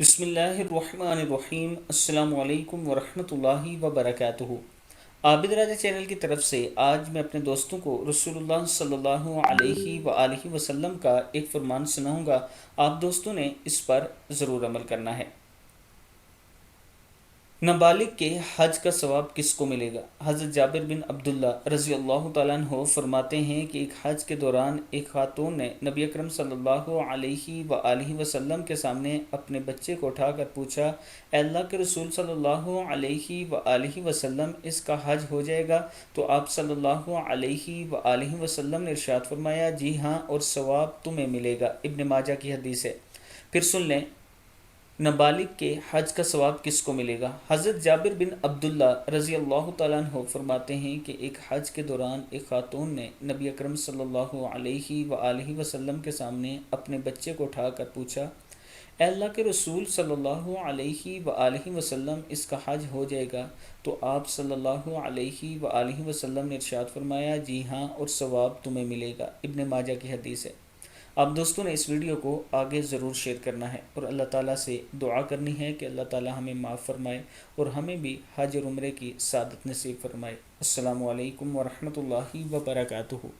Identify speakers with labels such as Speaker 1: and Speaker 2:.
Speaker 1: بسم اللہ الرحمن الرحیم۔ السلام علیکم ورحمۃ اللہ وبرکاتہ۔ عابد راجہ چینل کی طرف سے آج میں اپنے دوستوں کو رسول اللہ صلی اللہ علیہ وآلہ وسلم کا ایک فرمان سناؤں گا۔ آپ دوستوں نے اس پر ضرور عمل کرنا ہے۔ نابالغ کے حج کا ثواب کس کو ملے گا؟ حضرت جابر بن عبداللہ رضی اللہ تعالیٰ عنہ فرماتے ہیں کہ ایک حج کے دوران ایک خاتون نے نبی اکرم صلی اللہ علیہ وآلہ وسلم کے سامنے اپنے بچے کو اٹھا کر پوچھا، اے اللہ کے رسول صلی اللہ علیہ وآلہ وسلم، اس کا حج ہو جائے گا؟ تو آپ صلی اللہ علیہ وآلہ وسلم نے ارشاد فرمایا، جی ہاں، اور ثواب تمہیں ملے گا۔ ابن ماجہ کی حدیث ہے۔ پھر سن لیں، نابالغ کے حج کا ثواب کس کو ملے گا؟ حضرت جابر بن عبداللہ رضی اللہ تعالیٰ عنہ فرماتے ہیں کہ ایک حج کے دوران ایک خاتون نے نبی اکرم صلی اللہ علیہ وآلہ وسلم کے سامنے اپنے بچے کو اٹھا کر پوچھا، اے اللہ کے رسول صلی اللہ علیہ وآلہ وسلم، اس کا حج ہو جائے گا؟ تو آپ صلی اللہ علیہ وآلہ وسلم نے ارشاد فرمایا، جی ہاں، اور ثواب تمہیں ملے گا۔ ابن ماجہ کی حدیث ہے۔ آپ دوستوں نے اس ویڈیو کو آگے ضرور شیئر کرنا ہے اور اللہ تعالیٰ سے دعا کرنی ہے کہ اللہ تعالیٰ ہمیں معاف فرمائے اور ہمیں بھی حج اور عمرے کی سعادت نصیب فرمائے۔ السلام علیکم ورحمۃ اللہ وبرکاتہ۔